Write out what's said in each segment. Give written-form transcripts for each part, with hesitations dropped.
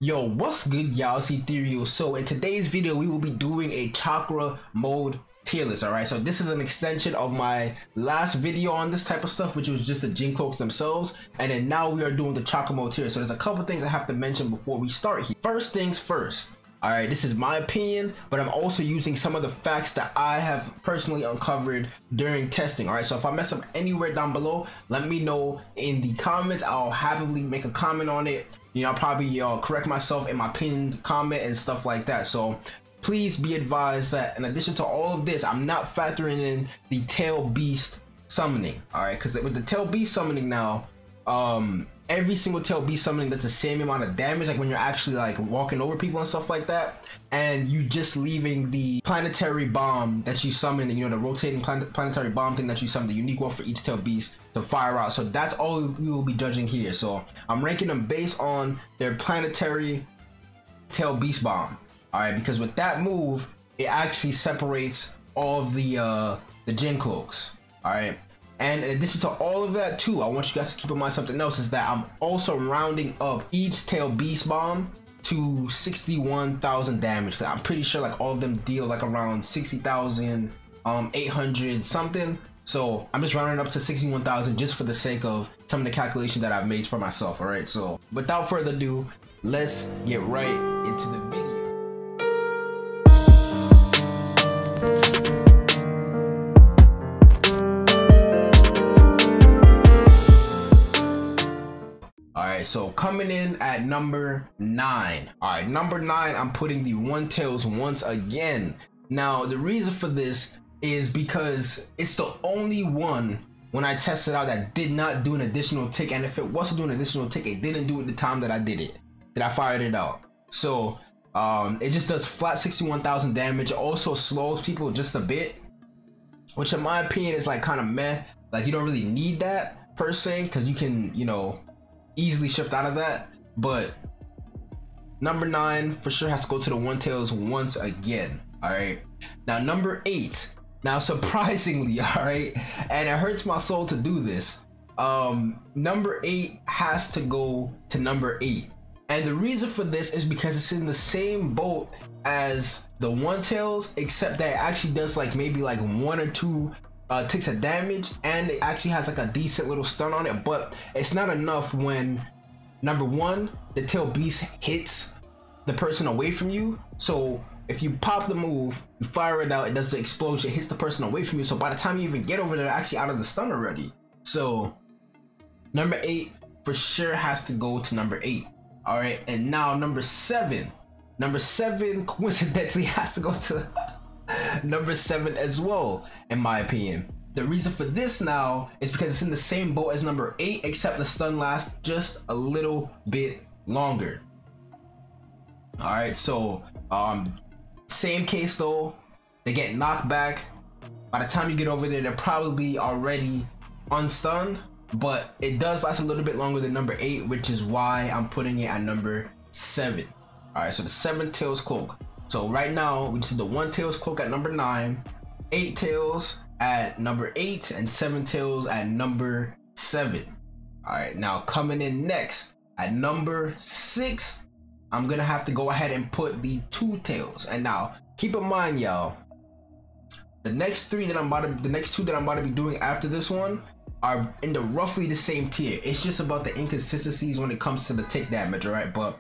Yo, what's good, y'all? It's Ethereal. So in today's video, we will be doing a chakra mode tier list. Alright, so this is an extension of my last video on this type of stuff, which was just the Jin cloaks themselves, and then now we are doing the chakra mode tier. So there's a couple things I have to mention before we start here. First things first. Alright, this is my opinion, but I'm also using some of the facts that I have personally uncovered during testing. Alright, so if I mess up anywhere down below, let me know in the comments. I'll happily make a comment on it. You know, I'll probably correct myself in my pinned comment and stuff like that. So please be advised that in addition to all of this, I'm not factoring in the tail beast summoning. Alright, because with the tail beast summoning now, every single tail beast summoning does the same amount of damage, like when you're actually like walking over people and stuff like that, and you just leaving the planetary bomb that you summon, you know, the rotating planetary bomb thing that you summon, the unique one for each tail beast to fire out. So that's all we will be judging here. So I'm ranking them based on their planetary tail beast bomb. All right, because with that move, it actually separates all of the Jin cloaks. All right. And in addition to all of that too, I want you guys to keep in mind something else, is that I'm also rounding up each tail beast bomb to 61,000 damage. I'm pretty sure like all of them deal like around 60,800 something. So I'm just rounding up to 61,000 just for the sake of some of the calculation that I've made for myself. All right, so without further ado, let's get right into the video. Alright, so coming in at number 9. Alright, number 9, I'm putting the One Tails once again. Now, the reason for this is because it's the only one when I tested out that did not do an additional tick, and if it was to do an additional tick, it didn't do it the time that I did it, that I fired it out. So, it just does flat 61,000 damage. It also slows people just a bit, which in my opinion is like kind of meh. Like, you don't really need that per se, because you can, you know, easily shift out of that. But number 9 for sure has to go to the One Tails once again. All right, now number 8. Now surprisingly, all right, and it hurts my soul to do this, number 8 has to go to number 8, and the reason for this is because it's in the same boat as the One Tails, except that it actually does like maybe like 1 or 2 ticks of damage, and it actually has like a decent little stun on it, but it's not enough when number 1, the tail beast hits the person away from you. So if you pop the move, you fire it out, it does the explosion, it hits the person away from you, so by the time you even get over there, they're actually out of the stun already. So number 8 for sure has to go to number 8. All right, and now number 7 coincidentally has to go to number 7 as well, in my opinion. The reason for this now is because it's in the same boat as number 8, except the stun lasts just a little bit longer. All right, so same case though, they get knocked back. By the time you get over there, they're probably already unstunned, but it does last a little bit longer than number 8, which is why I'm putting it at number 7. All right, so the 7 tails cloak. So right now we just did the One Tails cloak at number 9, 8 tails at number 8, and 7 tails at number 7. All right, now coming in next at number 6, I'm gonna have to go ahead and put the 2 tails. And now keep in mind, y'all, the next 2 that I'm about to be doing after this one are in the roughly the same tier. It's just about the inconsistencies when it comes to the tick damage. All right, but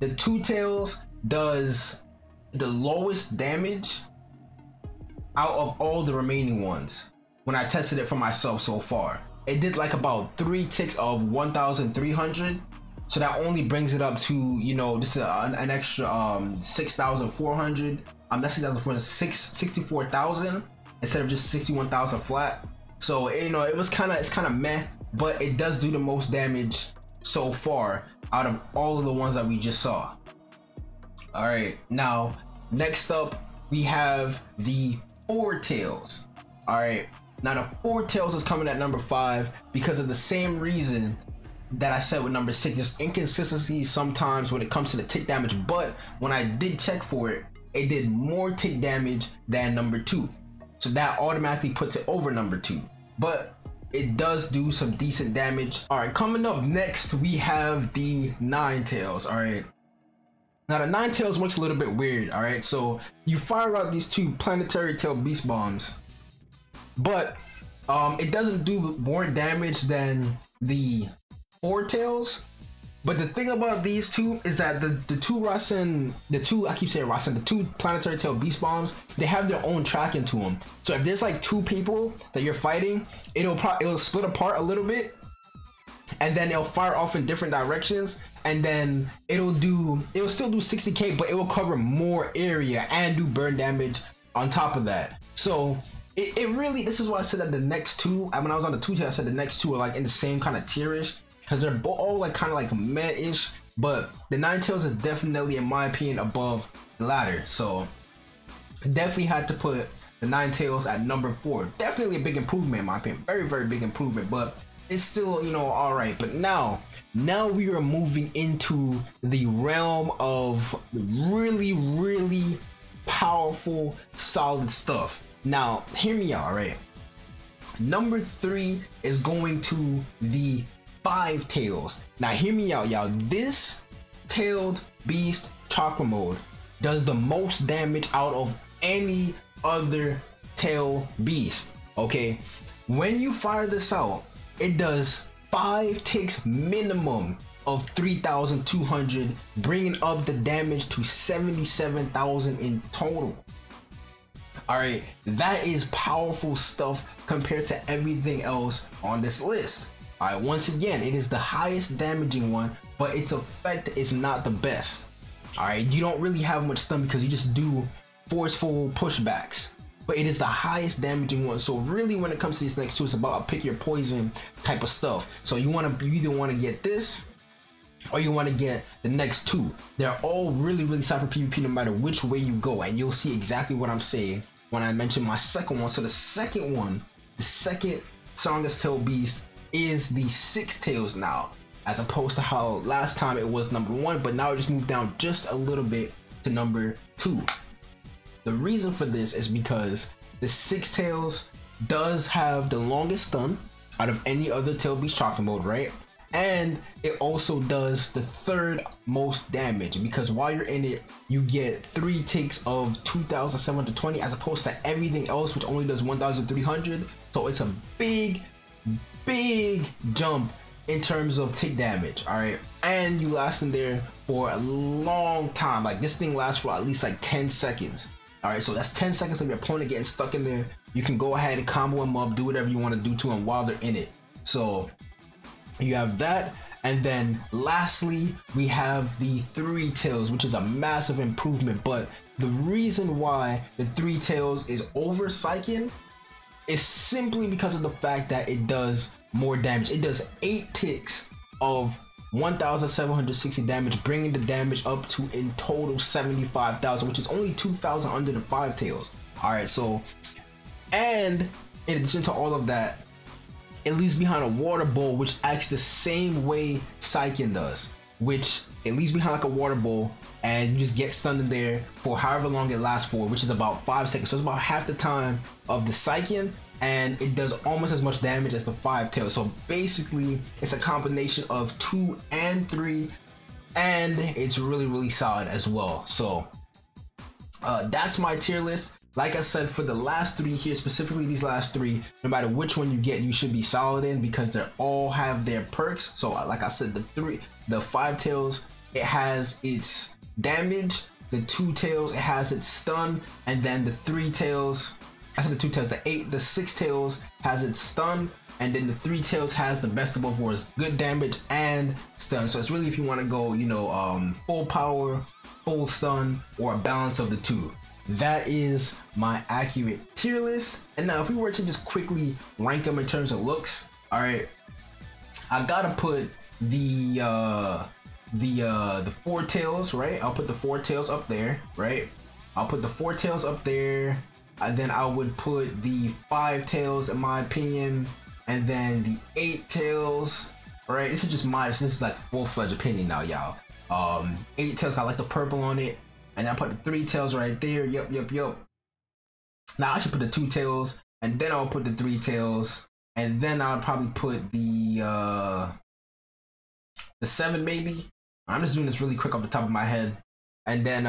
the 2 tails does the lowest damage out of all the remaining ones when I tested it for myself so far. It did like about 3 ticks of 1,300, so that only brings it up to, you know, just an extra 6,400. That's 64,000 instead of just 61,000 flat. So, you know, it's kind of meh, but it does do the most damage so far out of all of the ones that we just saw. All right, now next up we have the 4 tails. All right, now the 4 tails is coming at number 5 because of the same reason that I said with number 6. There's inconsistency sometimes when it comes to the tick damage, but when I did check for it, it did more tick damage than number 2, so that automatically puts it over number 2, but it does do some decent damage. All right, coming up next we have the 9 tails. All right, Now the Nine Tails works a little bit weird, all right? So you fire out these two planetary tail beast bombs, but it doesn't do more damage than the Four Tails. But the thing about these two is that the two planetary tail beast bombs, they have their own tracking to them. So if there's like two people that you're fighting, it'll split apart a little bit, and then it'll fire off in different directions, and then it'll still do 60k, but it will cover more area and do burn damage on top of that. So it really, this is why I said that the next two, when I was on the two tier, I said the next two are like in the same kind of tierish, because they're all like kind of like meh-ish, but the Nine Tails is definitely, in my opinion, above the latter. So definitely had to put the Nine Tails at number 4. Definitely a big improvement in my opinion, very, very big improvement, but it's still, you know, all right. But now we are moving into the realm of really, really powerful, solid stuff. Now hear me out, all right? Number 3 is going to the Five Tails. Now hear me out, y'all. This tailed beast chakra mode does the most damage out of any other tail beast. Okay, when you fire this out, it does 5 ticks minimum of 3,200, bringing up the damage to 77,000 in total. All right, that is powerful stuff compared to everything else on this list. All right, once again, it is the highest damaging one, but its effect is not the best. All right, you don't really have much stun because you just do forceful pushbacks, but it is the highest damaging one. So really, when it comes to these next two, it's about pick your poison type of stuff. So you either want to get this or you want to get the next two. They're all really, really solid for PvP no matter which way you go, and you'll see exactly what I'm saying when I mention my second one. So the second one, the second strongest tail beast, is the Six Tails now, as opposed to how last time it was number 1, but now it just moved down just a little bit to number 2. The reason for this is because the Six Tails does have the longest stun out of any other tail beast chakra mode, right? And it also does the 3rd most damage, because while you're in it, you get 3 ticks of 2,720 as opposed to everything else, which only does 1,300. So it's a big jump in terms of tick damage. All right, and you last in there for a long time. Like this thing lasts for at least like 10 seconds. All right, so that's 10 seconds of your opponent getting stuck in there. You can go ahead and combo them up, do whatever you want to do to them while they're in it. So you have that, and then lastly we have the Three Tails, which is a massive improvement. But the reason why the Three Tails is over Saiken is simply because of the fact that it does more damage. It does 8 ticks of 1,760 damage, bringing the damage up to in total 75,000, which is only 2,000 under the Five Tails. All right, so, and in addition to all of that, it leaves behind a water bowl, which acts the same way Saiken does, which it leaves behind like a water bowl, and you just get stunned in there for however long it lasts for, which is about 5 seconds. So it's about half the time of the Saiken, and it does almost as much damage as the Five Tails. So basically, it's a combination of 2 and 3, and it's really, really solid as well. So that's my tier list. Like I said, for the last 3 here, specifically these last 3, no matter which one you get, you should be solid in, because they all have their perks. So like I said, the Five Tails, it has its damage. The Two Tails, it has its stun, and then the Three Tails, I said the Two Tails, the Six Tails has its stun, and then the Three Tails has the best of both worlds, good damage and stun. So it's really, if you want to go, you know, full power, full stun, or a balance of the two. That is my accurate tier list. And now if we were to just quickly rank them in terms of looks, all right, I gotta put the Four Tails, right? I'll put the Four Tails up there, right? I'll put the Four Tails up there, and then I would put the Five Tails, in my opinion, and then the Eight Tails, right? This is just this is like full-fledged opinion now, y'all. Eight Tails got like the purple on it, and I put the Three Tails right there. Yup. Now I should put the Two Tails, and then I'll put the Three Tails, and then I'll probably put the 7 maybe. I'm just doing this really quick off the top of my head. and then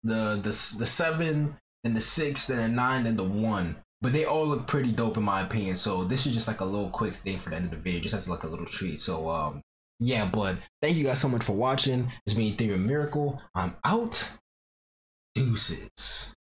the 7, then the 6, then the 9, then the 1. But they all look pretty dope in my opinion. So this is just like a little quick thing for the end of the video, just as like a little treat. So yeah, but thank you guys so much for watching. It's been EtherealMiracle. I'm out. Deuces.